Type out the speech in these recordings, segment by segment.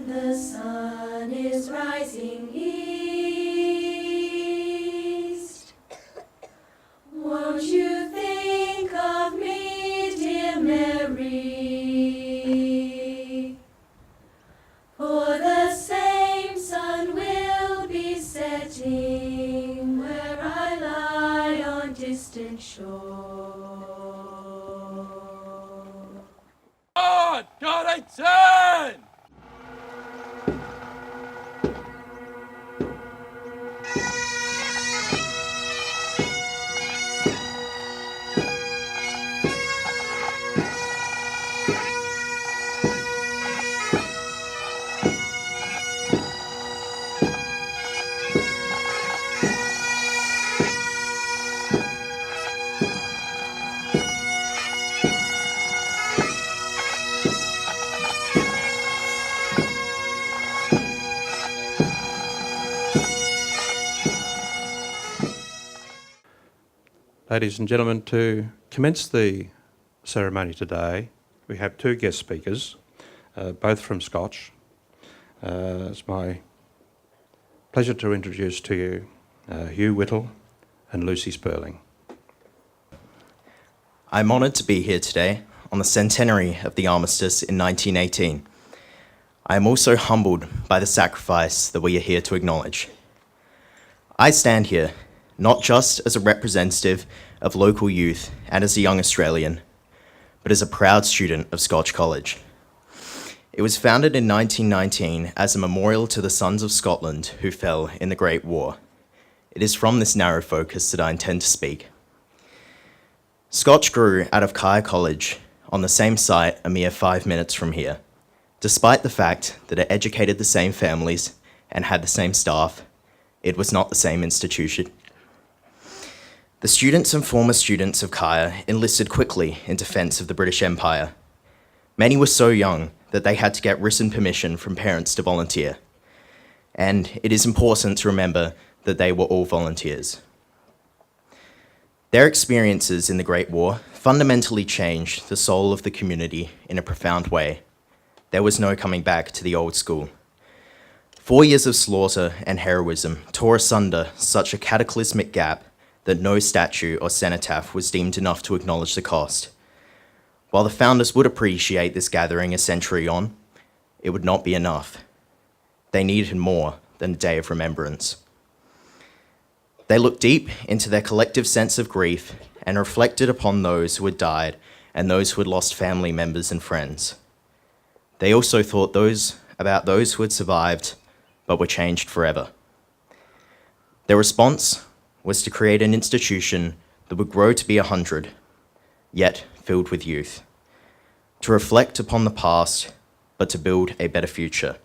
the sun is rising east, won't you think of me, dear Mary? For the same sun will be setting where I lie on distant shore. God, I turn! Ladies and gentlemen, to commence the ceremony today, we have two guest speakers, both from Scotch. It's my pleasure to introduce to you Hugh Whittle and Lucy Spurling. I'm honoured to be here today on the centenary of the armistice in 1918. I am also humbled by the sacrifice that we are here to acknowledge. I stand here not just as a representative of local youth and as a young Australian, but as a proud student of Scotch College. It was founded in 1919 as a memorial to the sons of Scotland who fell in the Great War. It is from this narrow focus that I intend to speak. Scotch grew out of Kaya College on the same site a mere 5 minutes from here. Despite the fact that it educated the same families and had the same staff, it was not the same institution. The students and former students of Kaya enlisted quickly in defence of the British Empire. Many were so young that they had to get written permission from parents to volunteer. And it is important to remember that they were all volunteers. Their experiences in the Great War fundamentally changed the soul of the community in a profound way. There was no coming back to the old school. 4 years of slaughter and heroism tore asunder such a cataclysmic gap that no statue or cenotaph was deemed enough to acknowledge the cost. While the founders would appreciate this gathering a century on, it would not be enough. They needed more than a day of remembrance. They looked deep into their collective sense of grief and reflected upon those who had died and those who had lost family members and friends. They also thought about those who had survived but were changed forever. Their response was to create an institution that would grow to be 100, yet filled with youth. To reflect upon the past, but to build a better future.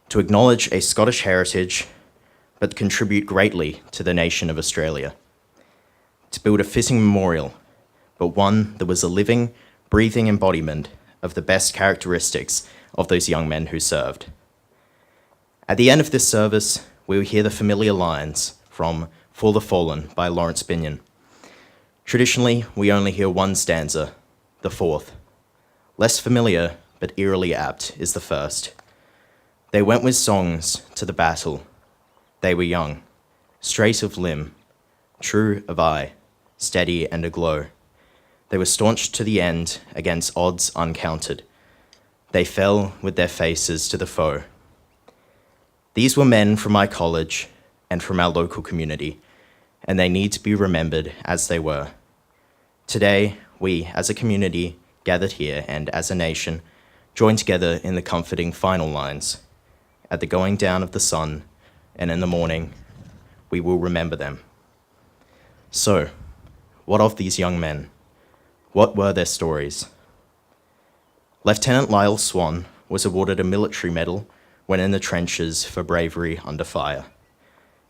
To acknowledge a Scottish heritage, but contribute greatly to the nation of Australia. To build a fitting memorial, but one that was a living, breathing embodiment of the best characteristics of those young men who served. At the end of this service, we will hear the familiar lines from For the Fallen by Lawrence Binyon. Traditionally, we only hear one stanza, the fourth. Less familiar, but eerily apt, is the first. They went with songs to the battle. They were young, straight of limb, true of eye, steady and aglow. They were staunch to the end against odds uncounted. They fell with their faces to the foe. These were men from my college and from our local community, and they need to be remembered as they were. Today, we, as a community, gathered here and as a nation, join together in the comforting final lines. At the going down of the sun, and in the morning, we will remember them. So, what of these young men? What were their stories? Lieutenant Lyle Swan was awarded a military medal when in the trenches for bravery under fire.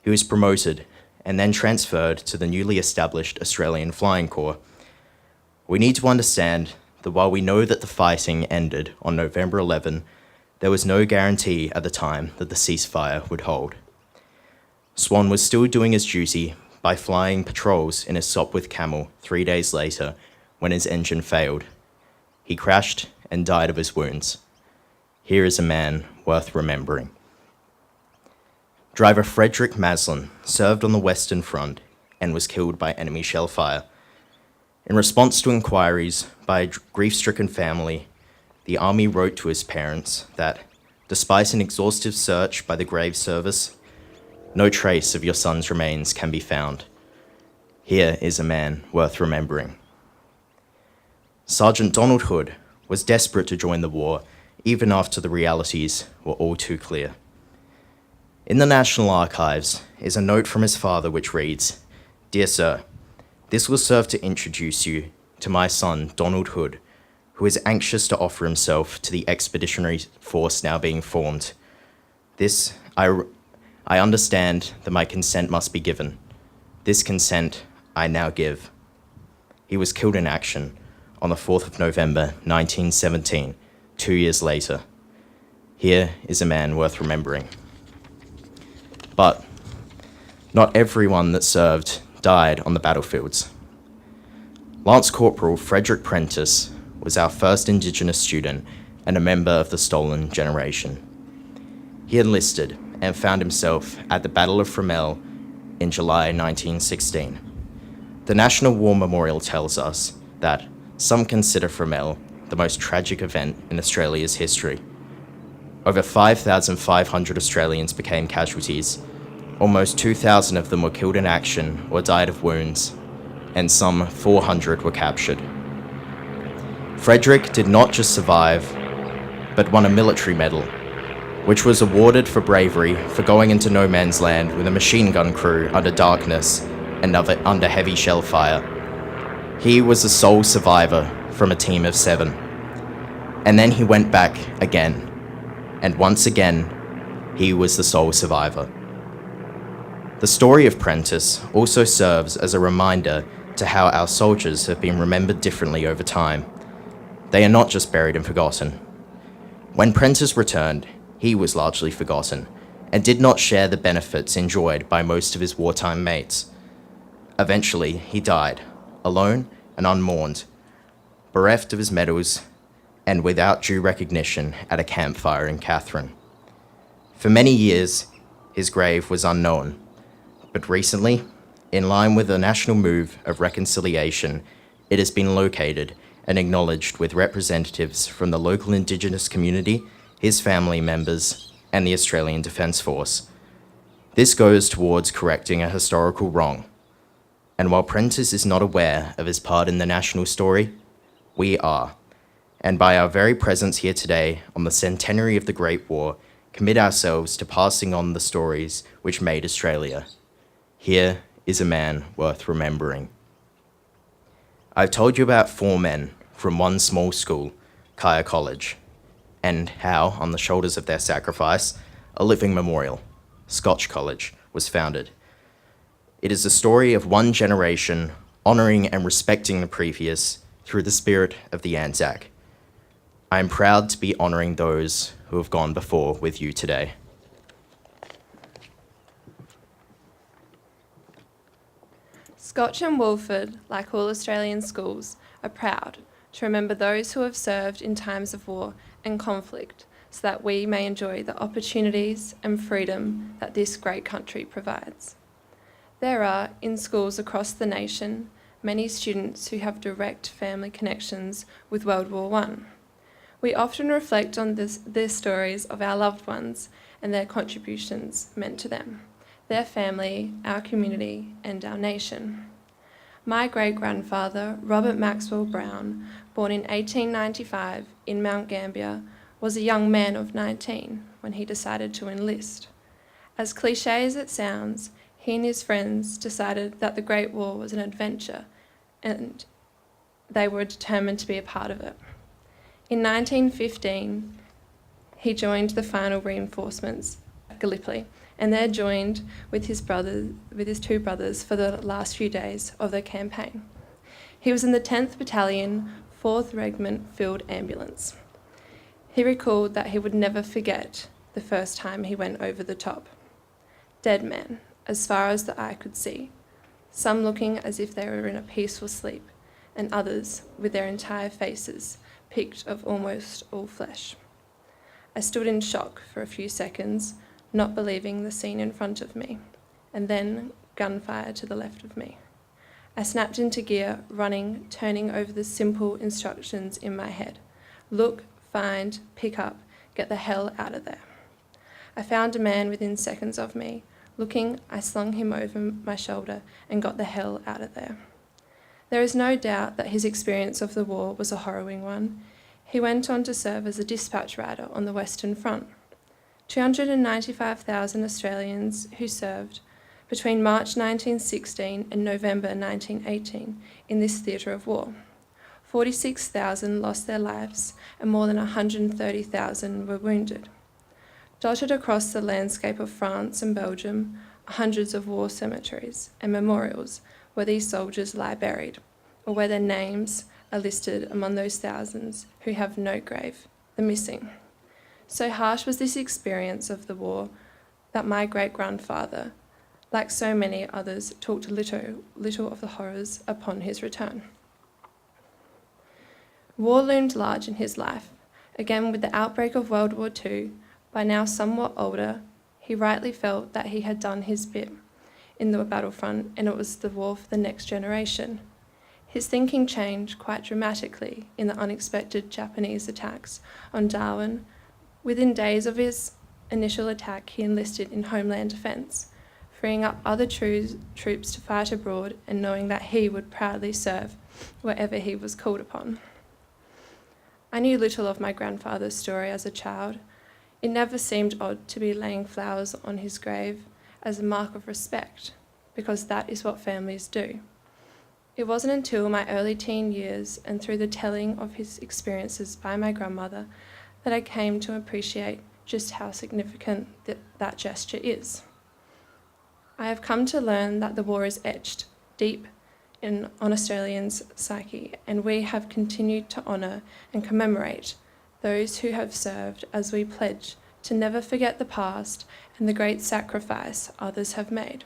He was promoted and then transferred to the newly established Australian Flying Corps. We need to understand that while we know that the fighting ended on November 11, there was no guarantee at the time that the ceasefire would hold. Swan was still doing his duty by flying patrols in a Sopwith Camel 3 days later when his engine failed. He crashed and died of his wounds. here is a man worth remembering. Driver Frederick Maslin served on the Western Front and was killed by enemy shell fire. In response to inquiries by a grief-stricken family, the Army wrote to his parents that, despite an exhaustive search by the grave service, no trace of your son's remains can be found. Here is a man worth remembering. Sergeant Donald Hood was desperate to join the war, even after the realities were all too clear. In the National Archives is a note from his father which reads, "Dear Sir, this will serve to introduce you to my son, Donald Hood, who is anxious to offer himself to the expeditionary force now being formed. This, I understand that my consent must be given. This consent I now give." He was killed in action on the 4th of November, 1917, 2 years later. Here is a man worth remembering. But not everyone that served died on the battlefields. Lance Corporal Frederick Prentice was our first Indigenous student and a member of the Stolen Generation. He enlisted and found himself at the Battle of Fromelles in July 1916. The National War Memorial tells us that some consider Fromelles the most tragic event in Australia's history. Over 5,500 Australians became casualties. Almost 2,000 of them were killed in action or died of wounds, and some 400 were captured. Frederick did not just survive, but won a military medal, which was awarded for bravery for going into no man's land with a machine gun crew under darkness and under heavy shell fire. He was the sole survivor from a team of 7. And then he went back again, and once again, he was the sole survivor. The story of Prentice also serves as a reminder to how our soldiers have been remembered differently over time. They are not just buried and forgotten. When Prentice returned, he was largely forgotten and did not share the benefits enjoyed by most of his wartime mates. Eventually, he died, alone and unmourned, bereft of his medals and without due recognition at a campfire in Katherine. For many years, his grave was unknown, but recently, in line with the national move of reconciliation, it has been located and acknowledged with representatives from the local Indigenous community, his family members, and the Australian Defence Force. This goes towards correcting a historical wrong. And while Prentice is not aware of his part in the national story, we are. And by our very presence here today on the centenary of the Great War, commit ourselves to passing on the stories which made Australia. Here is a man worth remembering. I've told you about 4 men from one small school, Kaya College, and how, on the shoulders of their sacrifice, a living memorial, Scotch College, was founded. It is the story of one generation honouring and respecting the previous through the spirit of the Anzac. I am proud to be honouring those who have gone before with you today. Scotch and Wolford, like all Australian schools, are proud to remember those who have served in times of war and conflict so that we may enjoy the opportunities and freedom that this great country provides. There are, in schools across the nation, many students who have direct family connections with World War I. We often reflect on the stories of our loved ones and their contributions meant to them, their family, our community, and our nation. My great-grandfather, Robert Maxwell Brown, born in 1895 in Mount Gambier, was a young man of 19 when he decided to enlist. As cliché as it sounds, he and his friends decided that the Great War was an adventure and they were determined to be a part of it. In 1915, he joined the final reinforcements at Gallipoli and there joined with his 2 brothers for the last few days of the campaign. He was in the 10th Battalion, 4th Regiment Field Ambulance. He recalled that he would never forget the first time he went over the top. Dead men, as far as the eye could see, some looking as if they were in a peaceful sleep, and others with their entire faces picked of almost all flesh. I stood in shock for a few seconds, not believing the scene in front of me, and then gunfire to the left of me. I snapped into gear, running, turning over the simple instructions in my head. Look, find, pick up, get the hell out of there. I found a man within seconds of me. Looking, I slung him over my shoulder and got the hell out of there. There is no doubt that his experience of the war was a harrowing one. He went on to serve as a dispatch rider on the Western Front. 295,000 Australians who served between March 1916 and November 1918 in this theatre of war. 46,000 lost their lives and more than 130,000 were wounded. Dotted across the landscape of France and Belgium are hundreds of war cemeteries and memorials where these soldiers lie buried, or where their names are listed among those thousands who have no grave, the missing. So harsh was this experience of the war that my great-grandfather, like so many others, talked little of the horrors upon his return. War loomed large in his life. Again, with the outbreak of World War II, by now somewhat older, he rightly felt that he had done his bit in the battlefront, and it was the war for the next generation. His thinking changed quite dramatically in the unexpected Japanese attacks on Darwin. Within days of his initial attack, he enlisted in Homeland Defence, freeing up other troops to fight abroad and knowing that he would proudly serve wherever he was called upon. I knew little of my grandfather's story as a child. It never seemed odd to be laying flowers on his grave as a mark of respect, because that is what families do. It wasn't until my early teen years and through the telling of his experiences by my grandmother that I came to appreciate just how significant that gesture is. I have come to learn that the war is etched deep on Australians' psyche, and we have continued to honour and commemorate those who have served as we pledge to never forget the past and the great sacrifice others have made.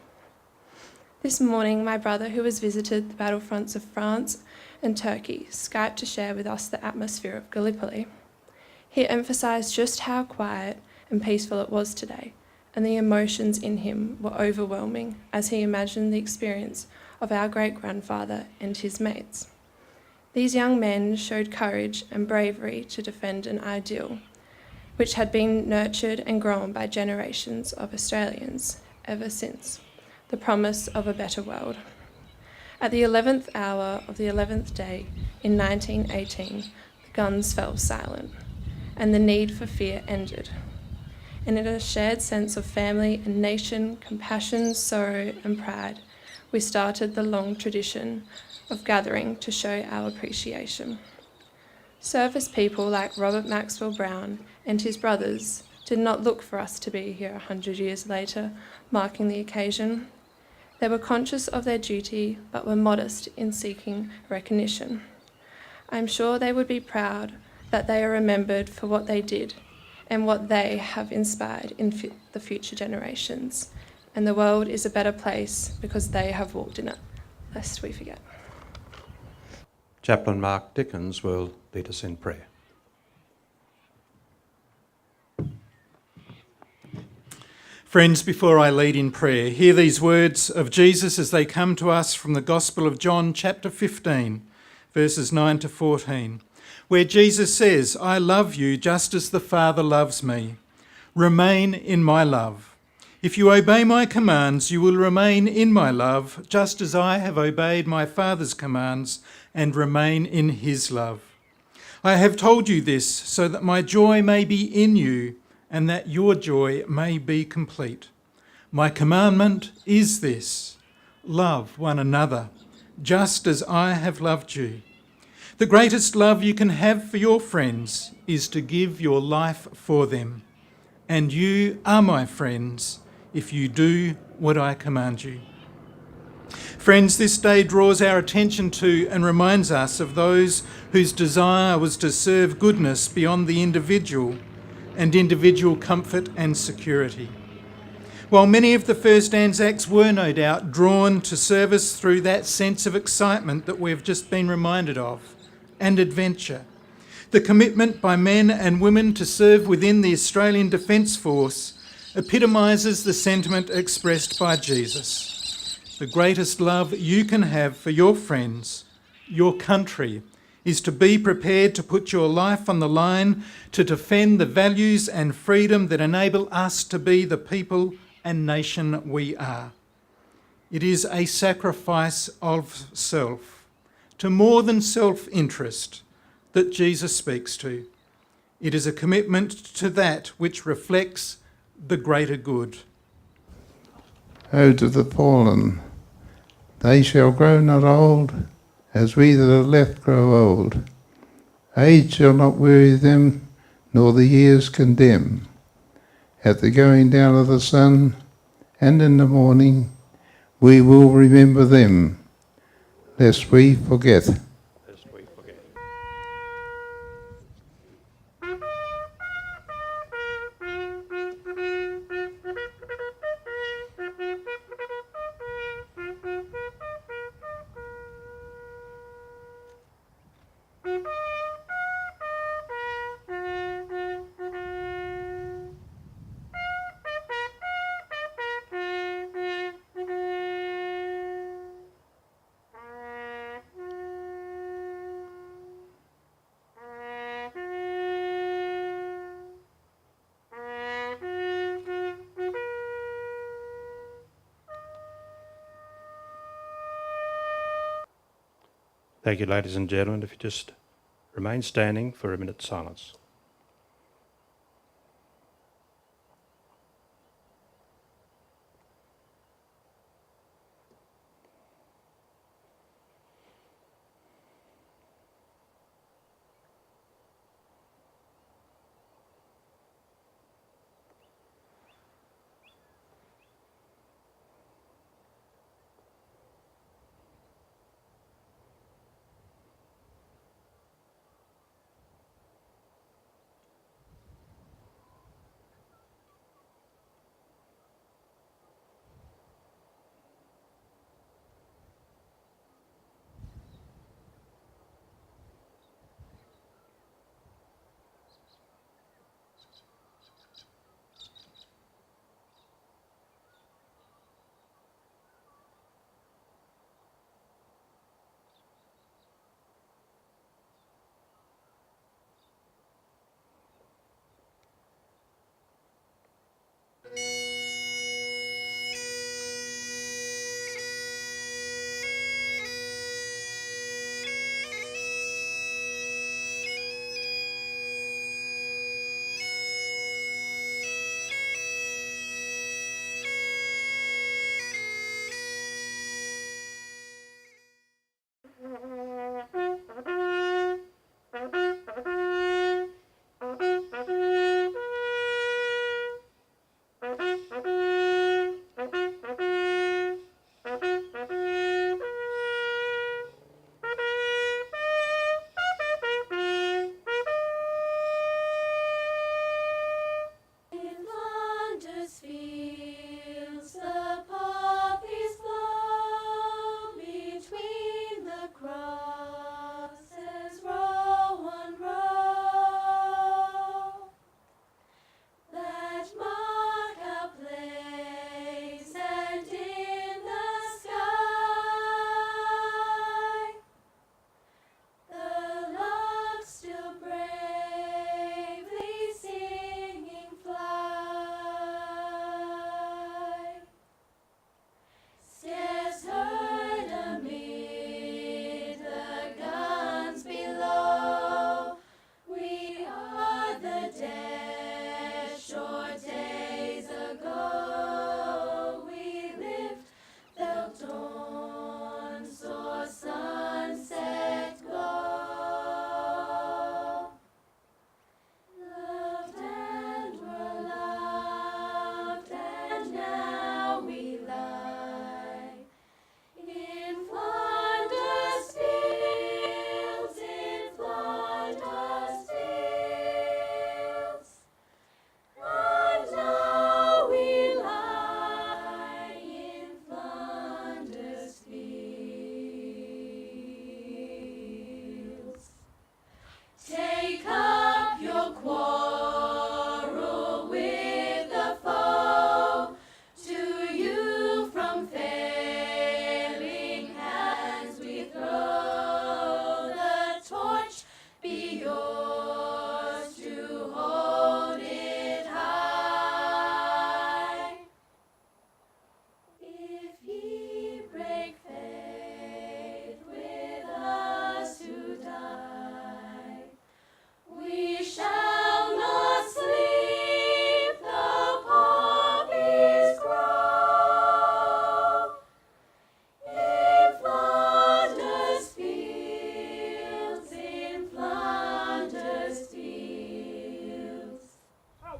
This morning, my brother, who has visited the battlefronts of France and Turkey, Skyped to share with us the atmosphere of Gallipoli. He emphasised just how quiet and peaceful it was today, and the emotions in him were overwhelming as he imagined the experience of our great-grandfather and his mates. These young men showed courage and bravery to defend an ideal which had been nurtured and grown by generations of Australians ever since, the promise of a better world. At the 11th hour of the 11th day in 1918, the guns fell silent, and the need for fear ended. And in a shared sense of family and nation, compassion, sorrow and pride, we started the long tradition of gathering to show our appreciation. Service people like Robert Maxwell Brown and his brothers did not look for us to be here 100 years later, marking the occasion. They were conscious of their duty, but were modest in seeking recognition. I am sure they would be proud that they are remembered for what they did and what they have inspired in the future generations. And the world is a better place because they have walked in it, lest we forget. Chaplain Mark Dickens will lead us in prayer. Friends, before I lead in prayer, hear these words of Jesus as they come to us from the Gospel of John, chapter 15, verses 9 to 14, where Jesus says, "I love you just as the Father loves me. Remain in my love. If you obey my commands, you will remain in my love, just as I have obeyed my Father's commands and remain in his love. I have told you this so that my joy may be in you and that your joy may be complete. My commandment is this: love one another, just as I have loved you. The greatest love you can have for your friends is to give your life for them. And you are my friends if you do what I command you." Friends, this day draws our attention to and reminds us of those whose desire was to serve goodness beyond the individual and individual comfort and security. While many of the first Anzacs were no doubt drawn to service through that sense of excitement that we've just been reminded of, and adventure, The commitment by men and women to serve within the Australian Defence Force epitomises the sentiment expressed by Jesus. The greatest love you can have for your friends, your country, is to be prepared to put your life on the line to defend the values and freedom that enable us to be the people and nation we are. It is a sacrifice of self, to more than self-interest, that Jesus speaks to. It is a commitment to that which reflects the greater good. O to the fallen, they shall grow not old, as we that are left grow old. Age shall not weary them, nor the years condemn. At the going down of the sun, and in the morning, we will remember them, lest we forget. Thank you, ladies and gentlemen. If you just remain standing for a minute's silence.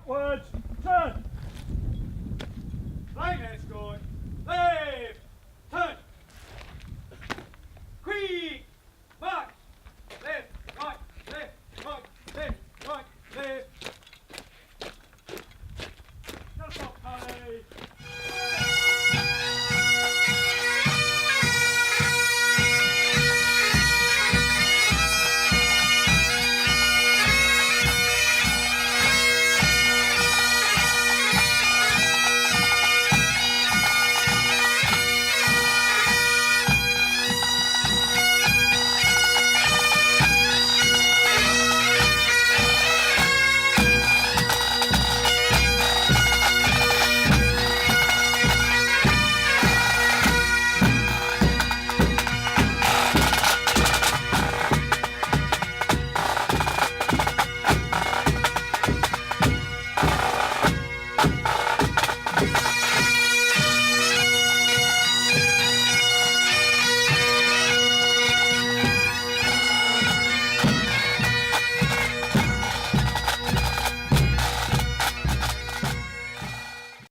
Upwards, turn!